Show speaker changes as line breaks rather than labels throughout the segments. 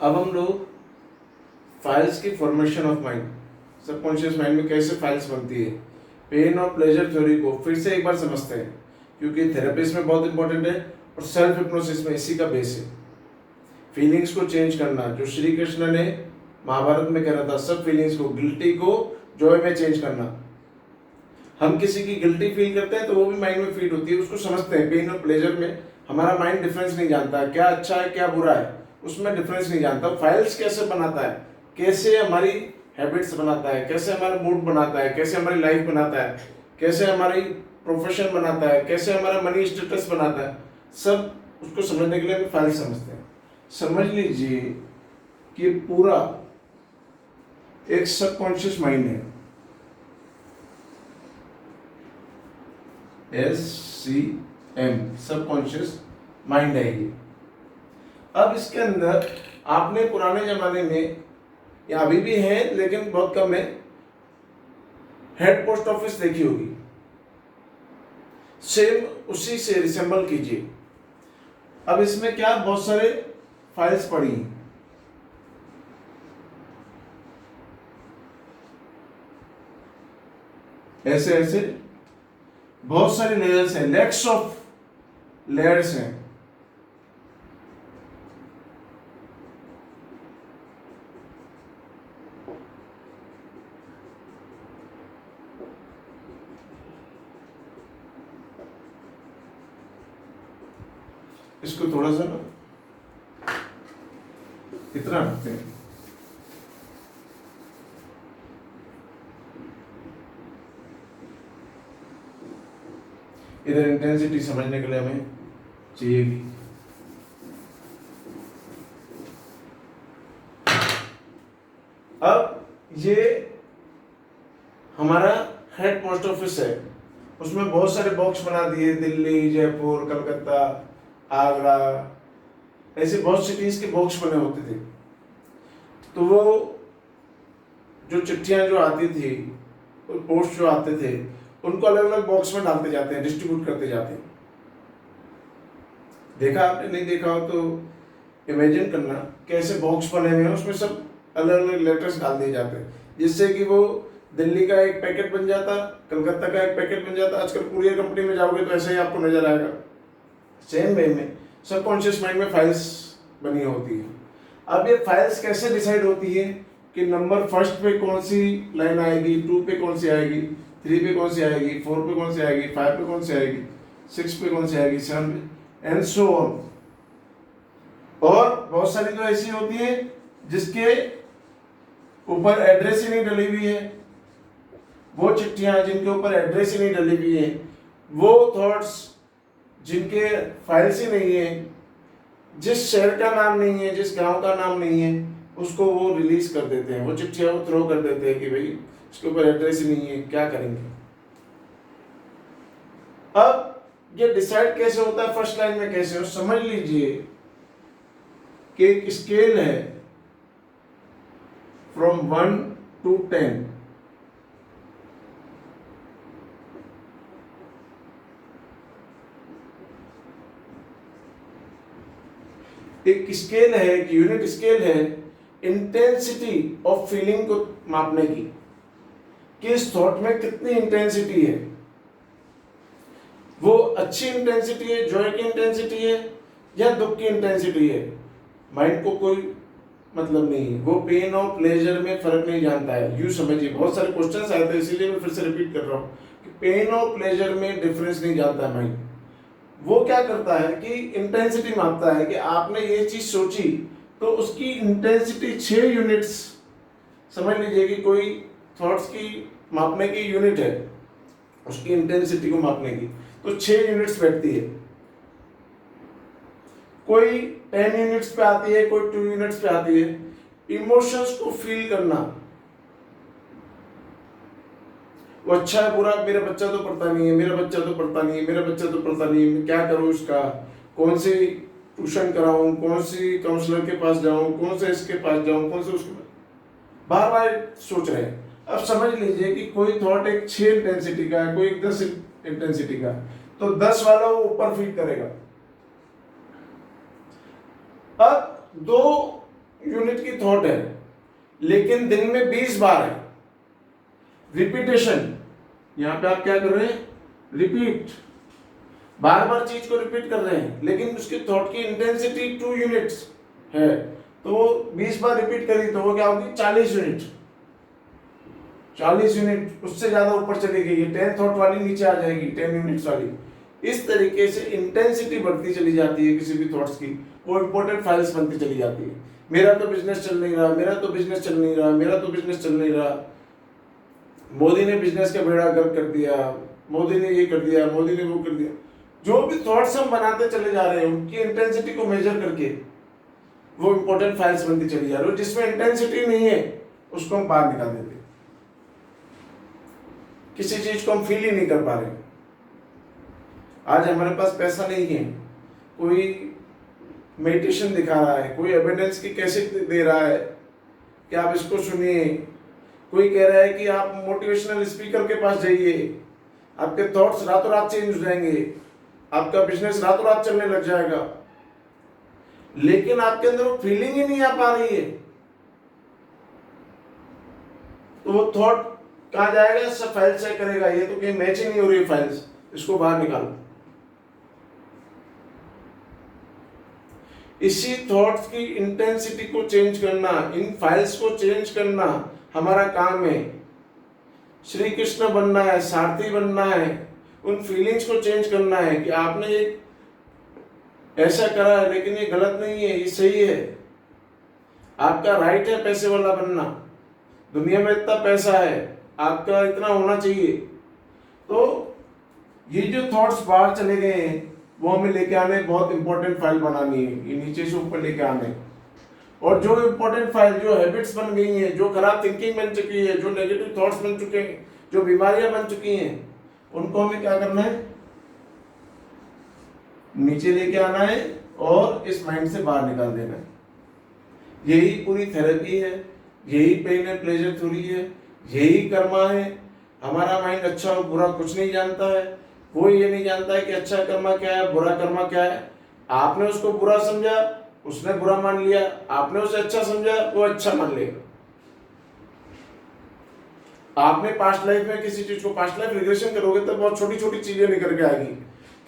अब हम लोग फाइल्स की formation of mind, subconscious mind में कैसे फाइल्स बनती है, पेन और प्लेजर थ्योरी को फिर से एक बार समझते हैं, क्योंकि थेरेपिस्ट में बहुत इंपॉर्टेंट है और सेल्फ हिप्नोसिस में इसी का बेस है। फीलिंग्स को चेंज करना, जो श्री कृष्ण ने महाभारत में कह रहा था, सब फीलिंग्स को, गिल्टी को जॉय में चेंज करना। हम किसी की गिल्टी फील करते हैं तो वो भी माइंड में फीड होती है, उसको समझते हैं। पेन और प्लेजर में हमारा माइंड डिफरेंस नहीं जानता, क्या अच्छा है क्या बुरा है, उसमें डिफरेंस नहीं जानता। फाइल्स कैसे बनाता है, कैसे हमारी हैबिट्स बनाता है, कैसे हमारा मूड बनाता है, कैसे हमारी लाइफ बनाता है, कैसे हमारी प्रोफेशन बनाता है, कैसे हमारा मनी स्टेटस बनाता है, सब उसको समझने के लिए हम फाइल समझते हैं। समझ लीजिए कि पूरा एक सबकॉन्शियस माइंड है, SCM, सबकॉन्शियस माइंड है ये। अब इसके अंदर आपने पुराने जमाने में, या अभी भी है लेकिन बहुत कम है, हेड पोस्ट ऑफिस देखी होगी, सेम उसी से रिसेंबल कीजिए। अब इसमें क्या, बहुत सारे फाइल्स पड़ी हैं, ऐसे ऐसे बहुत सारे लेयर्स हैं, लैक्स ऑफ लेयर्स हैं। इसको थोड़ा सा ना इतना रखते हैं, इधर इंटेंसिटी समझने के लिए हमें चाहिएगी। अब ये हमारा हेड पोस्ट ऑफिस है, उसमें बहुत सारे बॉक्स बना दिए, दिल्ली, जयपुर, कलकत्ता, आगरा, ऐसे बहुत सिटीज के बॉक्स बने होते थे। तो वो जो चिट्ठियां जो आती थी, पोस्ट जो आते थे, उनको अलग अलग बॉक्स में डालते जाते हैं, डिस्ट्रीब्यूट करते जाते हैं। देखा आपने, नहीं देखा हो तो इमेजिन करना कैसे बॉक्स बने हुए हैं, उसमें सब अलग अलग लेटर्स डाल दिए जाते हैं, जिससे कि वो दिल्ली का एक पैकेट बन जाता, कलकत्ता का एक पैकेट बन जाता। आजकल कुरियर कंपनी में जाओगे तो ऐसे ही आपको नजर आएगा। सेम वे में सबकॉन्शियस माइंड में फाइल्स बनी होती है। अब ये फाइल्स कैसे डिसाइड होती है कि नंबर फर्स्ट पे कौन सी लाइन आएगी, 2 पे कौन सी आएगी, 3 पे कौन सी आएगी, 4 पे कौन सी आएगी, 5 पे कौन सी आएगी, 6 पे कौन सी आएगी, 7 पे, एंड सो ऑन। और बहुत सारी तो ऐसी होती है जिसके ऊपर एड्रेस ही नहीं डली हुई है, वो चिट्ठियां जिनके ऊपर एड्रेस ही नहीं डली हुई है, वो थॉट्स जिनके फाइल्स ही नहीं है, जिस शहर का नाम नहीं है, जिस गांव का नाम नहीं है, उसको वो रिलीज कर देते हैं, वो चिट्ठियां वो थ्रो कर देते हैं कि भाई इसके ऊपर एड्रेस ही नहीं है, क्या करेंगे। अब ये डिसाइड कैसे होता है, फर्स्ट लाइन में कैसे हो, समझ लीजिए कि एक स्केल है फ्रॉम 1 to 10। एक स्केल है, एक यूनिट स्केल है इंटेंसिटी ऑफ फीलिंग को मापने की, कि इस थॉट में कितनी इंटेंसिटी है। वो अच्छी इंटेंसिटी है, जॉय की इंटेंसिटी है, या दुख की इंटेंसिटी है, माइंड को कोई मतलब नहीं है। वो पेन और प्लेजर में फर्क नहीं जानता है। यूं समझिए, बहुत सारे क्वेश्चंस आए थे इसीलिए मैं फिर से रिपीट कर रहा हूं कि पेन और प्लेजर में डिफरेंस नहीं जानता है माइंड। वो क्या करता है कि इंटेंसिटी मापता है कि आपने ये चीज सोची तो उसकी इंटेंसिटी 6 यूनिट्स, समझ लीजिए कि कोई थॉट्स की मापने की यूनिट है, उसकी इंटेंसिटी को मापने की, तो 6 यूनिट्स बैठती है। कोई 10 यूनिट्स पे आती है, कोई 2 यूनिट्स पे आती है। इमोशंस को फील करना, वो अच्छा है बुरा, मेरा बच्चा तो पढ़ता नहीं है, मेरा बच्चा तो पढ़ता नहीं है, मेरा बच्चा तो पढ़ता नहीं है, मैं क्या करूं इसका, कौन सी ट्यूशन कराऊं, कौन सी काउंसलर के पास जाऊं, कौन से इसके पास जाऊं, कौन से उसके पास, बार बार सोच रहे हैं। अब समझ लीजिए कि कोई थॉट एक 6 इंटेंसिटी का है, कोई एक 10 इंटेंसिटी का, तो 10 वाला वो ऊपर फीड करेगा। अब 2 यूनिट की थॉट है, लेकिन दिन में 20 बार है। रिपीटेशन, यहां पे आप क्या कर रहे हैं, रिपीट, बार बार चीज को रिपीट कर रहे हैं, लेकिन उसकी थॉट की इंटेंसिटी 2 यूनिट्स है, तो 20 बार रिपीट करी तो वो क्या होगी, 40 यूनिट। 40 यूनिट, उससे ज्यादा ऊपर चली गई, 10 थॉट वाली नीचे आ जाएगी, 10 यूनिट्स वाली। इस तरीके से इंटेंसिटी बढ़ती चली जाती है किसी भी थॉट्स की, वो इंपॉर्टेंट फाइल्स बनती चली जाती है। मेरा तो बिजनेस चल नहीं रहा, मेरा तो बिजनेस चल नहीं रहा, मेरा तो बिजनेस चल नहीं रहा, मोदी ने बिजनेस का बेड़ा गर्क कर दिया, मोदी ने ये कर दिया, मोदी ने वो कर दिया। जो भी थॉट्स हम बनाते चले जा रहे हैं, उनकी इंटेंसिटी को मेजर करके वो इंपॉर्टेंट फाइल्स बनती चली जा रही है। जिसमें इंटेंसिटी नहीं है उसको हम बाहर निकाल देते, किसी चीज को हम फील ही नहीं कर पा रहे। आज हमारे पास पैसा नहीं है, कोई मेडिटेशन दिखा रहा है, कोई एविडेंस की कैसेट दे रहा है कि आप इसको सुनिए, कोई कह रहा है कि आप मोटिवेशनल स्पीकर के पास जाइए, आपके थॉट्स रातों रात चेंज हो जाएंगे, आपका बिजनेस रातों रात चलने लग जाएगा, लेकिन आपके अंदर वो फीलिंग ही नहीं आ पा रही है, तो वो थॉट कहाँ जाएगा, सब फाइल चेक करेगा, ये तो कहीं मैच ही नहीं हो रही फाइल्स, इसको बाहर निकालो। इसी थॉट्स की इंटेंसिटी को चेंज करना, इन फाइल्स को चेंज करना हमारा काम है। श्री कृष्ण बनना है, सारथी बनना है, उन फीलिंग्स को चेंज करना है कि आपने ये ऐसा करा है लेकिन ये गलत नहीं है, ये सही है, आपका राइट है पैसे वाला बनना, दुनिया में इतना पैसा है, आपका इतना होना चाहिए। तो ये जो थॉट्स बाहर चले गए हैं वो हमें लेके आने, बहुत इंपॉर्टेंट फाइल बनानी है, ये नीचे से ऊपर लेके आने। और जो इंपॉर्टेंट फाइल, जो हैबिट्स बन गई हैं, जो खराब थिंकिंग बन चुकी है, जो नेगेटिव थॉट्स बन चुके हैं, जो बीमारियां बन चुकी हैं, उनको हमें क्या करना है, नीचे लेके आना है और इस माइंड से बाहर निकाल देना है। यही पूरी थेरेपी है, यही पेन एंड प्लेजर थ्योरी है, यही कर्मा है। हमारा माइंड अच्छा और बुरा कुछ नहीं जानता है, वो ये नहीं जानता है कि अच्छा कर्मा क्या है, बुरा कर्मा क्या है। आपने उसको बुरा समझा, उसने बुरा मान लिया, आपने उसे अच्छा समझा, वो अच्छा मान लेगा। आपने पास्ट लाइफ में किसी चीज को, पास्ट लाइफ रिग्रेशन करोगे तो बहुत छोटी छोटी चीजें निकल के आएगी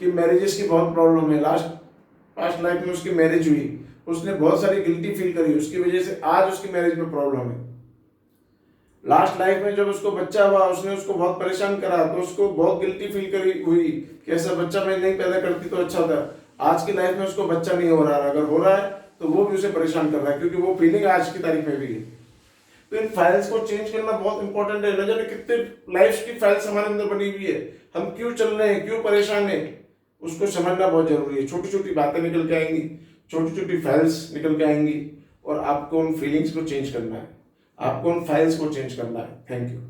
कि मैरिजेस की बहुत प्रॉब्लम है, पास्ट लाइफ में उसकी मैरिज हुई, उसने बहुत सारी गिल्टी फील करी, उसकी वजह से आज उसकी मैरिज में प्रॉब्लम है। लास्ट लाइफ में जब उसको बच्चा हुआ, उसने उसको बहुत परेशान करा, तो उसको बहुत गिल्टी फील करी हुई कि ऐसा बच्चा मैं नहीं पैदा करती तो अच्छा था। आज की लाइफ में उसको बच्चा नहीं हो रहा है, अगर हो रहा है तो वो भी उसे परेशान कर रहा है, क्योंकि वो फीलिंग आज की तारीख में भी है। तो इन फाइल्स को चेंज करना बहुत इंपॉर्टेंट है। न जाने कितने लाइफ की फाइल्स हमारे अंदर बनी हुई है, हम क्यों चल रहे हैं, क्यों परेशान है, उसको समझना बहुत जरूरी है। छोटी छोटी बातें निकल के आएंगी, छोटी छोटी फाइल्स निकल के आएंगी, और आपको उन फीलिंग्स को चेंज करना है, आपको उन फाइल्स को चेंज करना है। Thank you.